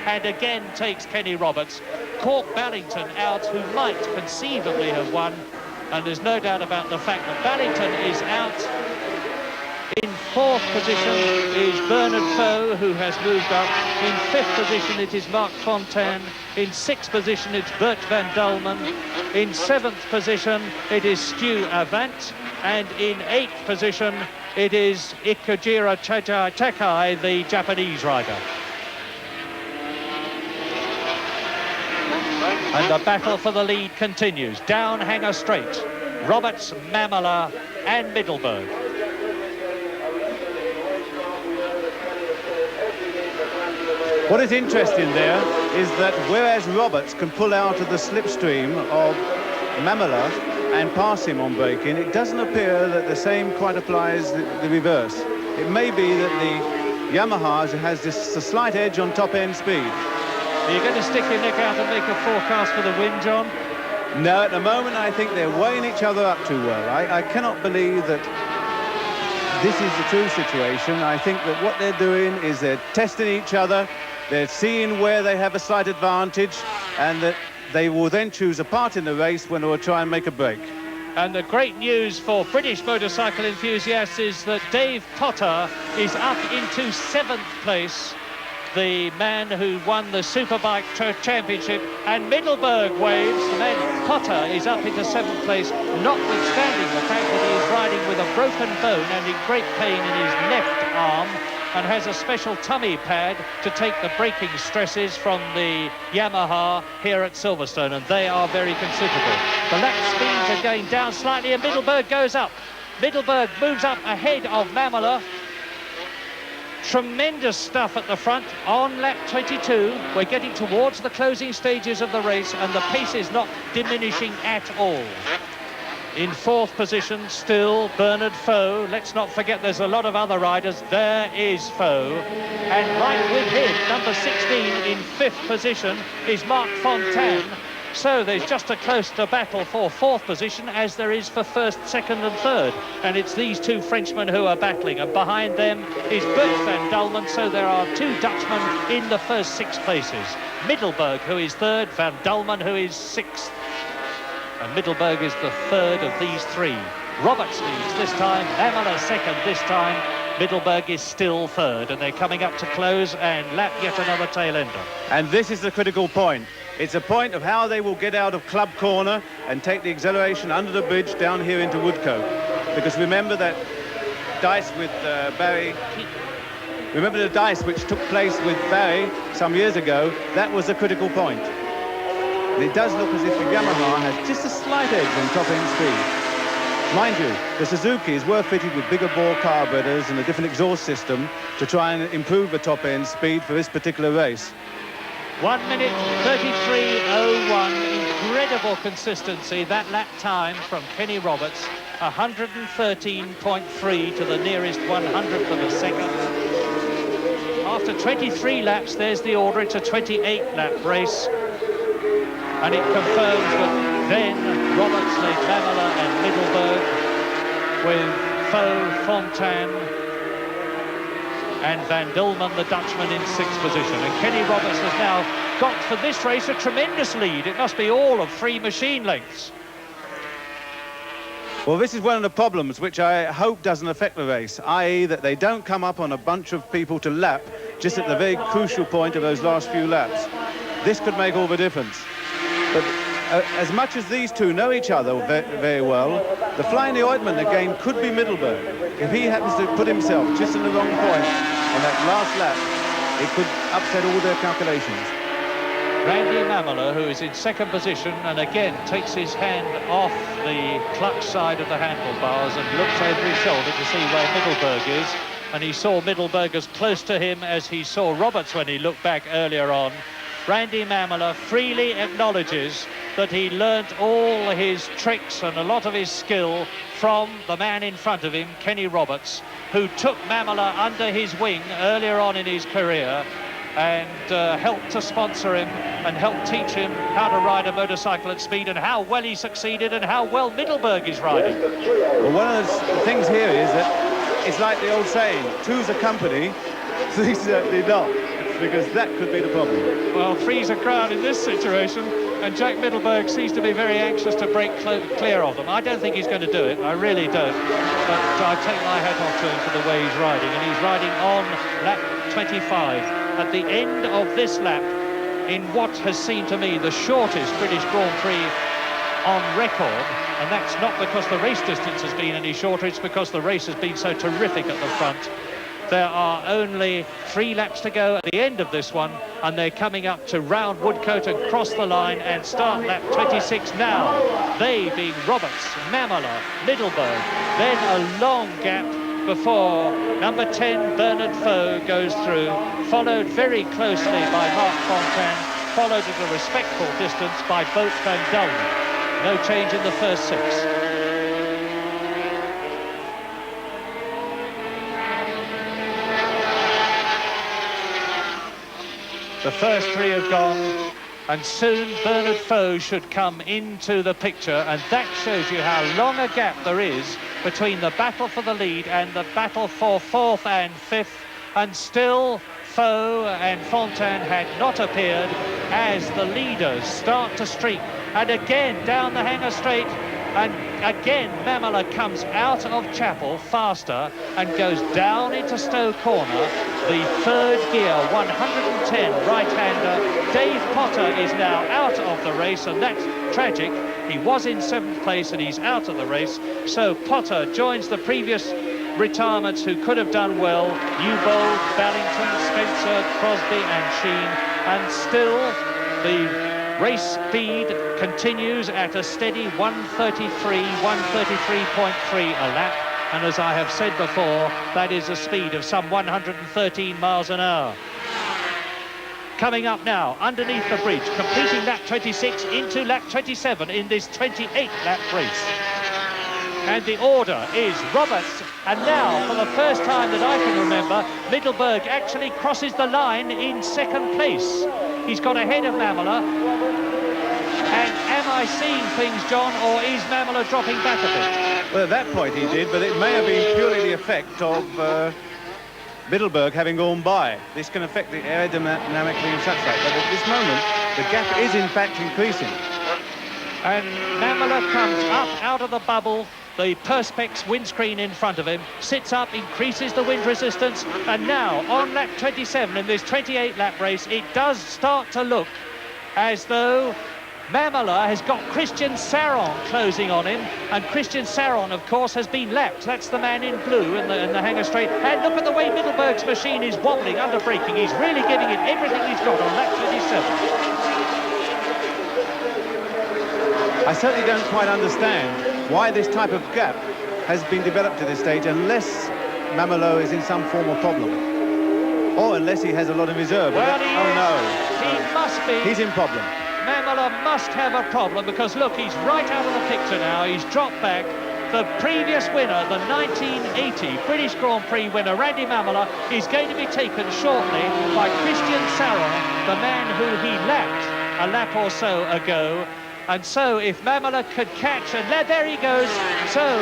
and again takes Kenny Roberts. Cork Ballington out, who might conceivably have won, and there's no doubt about the fact that Ballington is out. In fourth position is Bernard Foe, who has moved up. In fifth position it is Mark Fontaine. In sixth position it's Bert van Dulmen. In seventh position it is Stu Avant. And in eighth position it is Ikujira Takai, the Japanese rider. And the battle for the lead continues. Down Hanger Straight, Roberts, Mamela and Middelburg. What is interesting there is that whereas Roberts can pull out of the slipstream of Mamela and pass him on braking, it doesn't appear that the same quite applies the reverse. It may be that the Yamaha has just a slight edge on top-end speed. Are you going to stick your neck out and make a forecast for the win, John? No, at the moment I think they're weighing each other up too well. I cannot believe that this is the true situation. I think that what they're doing is they're testing each other. They're seeing where they have a slight advantage, and that they will then choose a part in the race when they will try and make a break. And the great news for British motorcycle enthusiasts is that Dave Potter is up into 7th place, the man who won the Superbike Championship, and Middelburg waves. The man Potter is up into 7th place, notwithstanding the fact that he is riding with a broken bone and in great pain in his left arm, and has a special tummy pad to take the braking stresses from the Yamaha here at Silverstone, and they are very considerable. The lap speeds are going down slightly, and Middelburg goes up. Middelburg moves up ahead of Mamela. Tremendous stuff at the front on lap 22. We're getting towards the closing stages of the race, and the pace is not diminishing at all. In fourth position still Bernard Foe. Let's not forget there's a lot of other riders. There is Foe, and right with him, number 16 in fifth position is Mark Fontaine. So there's just a closer battle for fourth position as there is for first, second and third, and it's these two Frenchmen who are battling, and behind them is Bert van Dulmen. So there are two Dutchmen in the first 6 places. Middelburg, who is third, van Dulmen, who is 6th. And Middelburg is the third of these 3. Roberts leads this time, Mamela second this time. Middelburg is still third, and they're coming up to close and lap yet another tail-ender. And this is the critical point. It's a point of how they will get out of Club Corner and take the acceleration under the bridge down here into Woodcote. Because remember that dice with Barry... Remember the dice which took place with Barry some years ago? That was a critical point. And it does look as if the Yamaha has just a slight edge on top-end speed. Mind you, the Suzukis were fitted with bigger bore carburetors and a different exhaust system to try and improve the top-end speed for this particular race. 1 minute 33.01, incredible consistency. That lap time from Kenny Roberts, 113.3 to the nearest 100th of a second. After 23 laps, there's the order. It's a 28-lap race. And it confirms that then Roberts lead Mamela and Middelburg, with Foe, Fontaine and Van Dulmen, the Dutchman, in 6th position. And Kenny Roberts has now got for this race a tremendous lead. It must be all of 3 machine lengths. Well, this is one of the problems which I hope doesn't affect the race, i.e. that they don't come up on a bunch of people to lap just at the very crucial point of those last few laps. This could make all the difference. But as much as these two know each other very well, the fly in the ointment again could be Middelburg. If he happens to put himself just in the wrong point on that last lap, it could upset all their calculations. Randy Mamela, who is in 2nd position, and again takes his hand off the clutch side of the handlebars and looks over his shoulder to see where Middelburg is. And he saw Middelburg as close to him as he saw Roberts when he looked back earlier on. Randy Mamela freely acknowledges that he learnt all his tricks and a lot of his skill from the man in front of him, Kenny Roberts, who took Mamela under his wing earlier on in his career and helped to sponsor him and helped teach him how to ride a motorcycle at speed, and how well he succeeded and how well Middelburg is riding. Well, one of the things here is that it's like the old saying, two's a company, three's certainly not. because that could be the problem. Well, freeze a crowd in this situation, and Jack Middleburg seems to be very anxious to break clear of them. I don't think he's going to do it, I really don't. But I take my hat off to him for the way he's riding, and he's riding on lap 25. At the end of this lap, in what has seemed to me the shortest British Grand Prix on record, and that's not because the race distance has been any shorter, it's because the race has been so terrific at the front. There are only 3 laps to go at the end of this one, and they're coming up to round Woodcote and cross the line and start lap 26 now. They being Roberts, Mamola, Middleburg, then a long gap before number 10, Bernard Foe, goes through, followed very closely by Mark Fontaine, followed at a respectful distance by Boat van Dulmen. No change in the first 6. The first 3 have gone, and soon Bernard Foe should come into the picture, and that shows you how long a gap there is between the battle for the lead and the battle for 4th and 5th, and still Foe and Fontaine had not appeared as the leaders start to streak. And again down the Hanger Straight, and again Mamola comes out of Chapel faster and goes down into Stowe Corner. The 3rd gear, 110 right-hander Dave Potter is now out of the race, and that's tragic. He was in 7th place and he's out of the race, so Potter joins the previous retirements who could have done well: Newbold, Ballington, Spencer, Crosby and Sheen. And still the race speed continues at a steady 133, 133.3 a lap. And as I have said before, that is a speed of some 113 miles an hour. Coming up now, underneath the bridge, completing lap 26 into lap 27 in this 28-lap race. And the order is Roberts, and now, for the first time that I can remember, Middleburg actually crosses the line in 2nd place. He's got ahead of Mamola. And am I seeing things, John, or is Mamola dropping back a bit? Well, at that point he did, but it may have been purely the effect of Middleburg having gone by. This can affect the aerodynamically and such like, but at this moment, the gap is in fact increasing. And Mamola comes up out of the bubble, the Perspex windscreen in front of him, sits up, increases the wind resistance, and now on lap 27 in this 28-lap race, it does start to look as though Mamola has got Christian Saron closing on him, and Christian Saron, of course, has been lapped. That's the man in blue in the Hanger Straight. And look at the way Middleburg's machine is wobbling under braking. He's really giving it everything he's got on lap 27. I certainly don't quite understand why this type of gap has been developed at this stage, unless Mamola is in some form of problem, or unless he has a lot of reserve. Well, oh no, he must be. He's in problem. Mamola must have a problem, because look, he's right out of the picture now. He's dropped back. The previous winner, the 1980 British Grand Prix winner, Randy Mamola, is going to be taken shortly by Christian Saron, the man who he lapped a lap or so ago. And so if Mamola could catch, and there he goes. So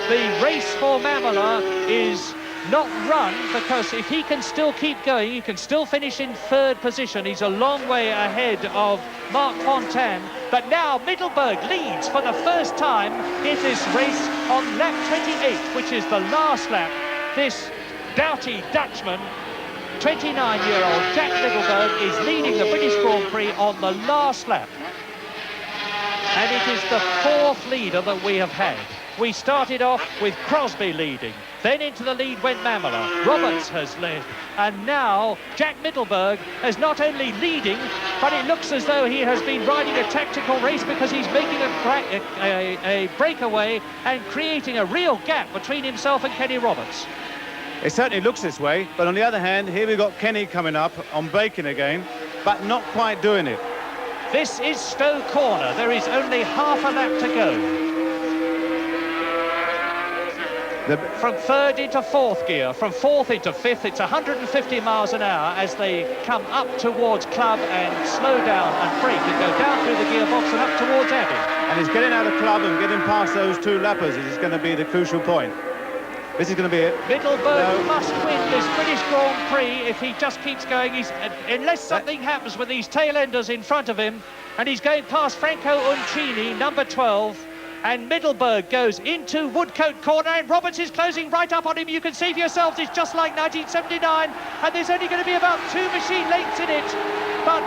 the race for Mamola is not run, because if he can still keep going, he can still finish in 3rd position. He's a long way ahead of Mark Fontaine. But now Middleburg leads for the first time in this race on lap 28, which is the last lap. This doughty Dutchman, 29-year-old Jack Middleburg, is leading the British Grand Prix on the last lap. And it is the 4th leader that we have had. We started off with Crosby leading. Then into the lead went Mamola. Roberts has led. And now Jack Middleburg is not only leading, but it looks as though he has been riding a tactical race, because he's making a breakaway and creating a real gap between himself and Kenny Roberts. It certainly looks this way, but on the other hand, here we've got Kenny coming up on braking again, but not quite doing it. This is Stowe Corner. There is only half a lap to go. From 3rd into 4th gear, from 4th into 5th, it's 150 miles an hour as they come up towards Club and slow down and brake and go down through the gearbox and up towards Abbey. And he's getting out of Club and getting past those 2 lappers is going to be the crucial point. This is going to be it. Middleburg must win this British Grand Prix if he just keeps going. Unless something happens with these tail-enders in front of him, and he's going past Franco Uncini, number 12, and Middleburg goes into Woodcote corner, and Roberts is closing right up on him. You can see for yourselves, it's just like 1979, and there's only going to be about 2 machine lengths in it. But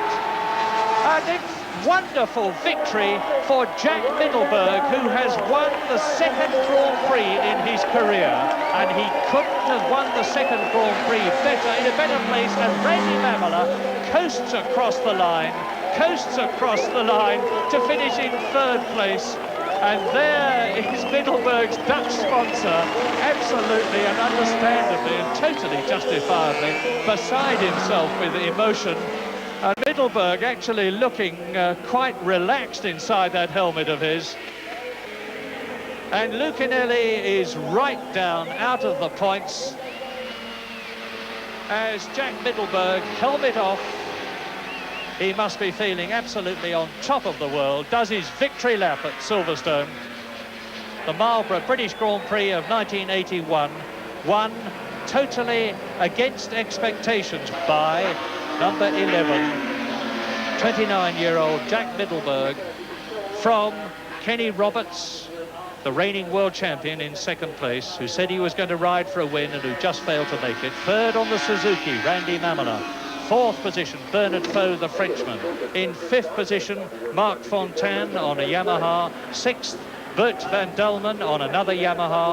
a wonderful victory for Jack Middleburg, who has won the second Grand Prix in his career, and he couldn't have won the second Grand Prix in a better place. And Randy Mamela coasts across the line to finish in 3rd place. And there is Middleburg's Dutch sponsor, absolutely and understandably and totally justifiably beside himself with emotion. And Middleburg actually looking quite relaxed inside that helmet of his. And Lucanelli is right down out of the points as Jack Middleburg, helmet off. He must be feeling absolutely on top of the world, does his victory lap at Silverstone. The Marlborough British Grand Prix of 1981, won totally against expectations by number 11, 29-year-old Jack Middleburg, from Kenny Roberts, the reigning world champion, in 2nd place, who said he was going to ride for a win and who just failed to make it. 3rd on the Suzuki, Randy Mamela. 4th position, Bernard Foe, the Frenchman. In 5th position, Marc Fontaine on a Yamaha. 6th, Bert van Dulmen on another Yamaha.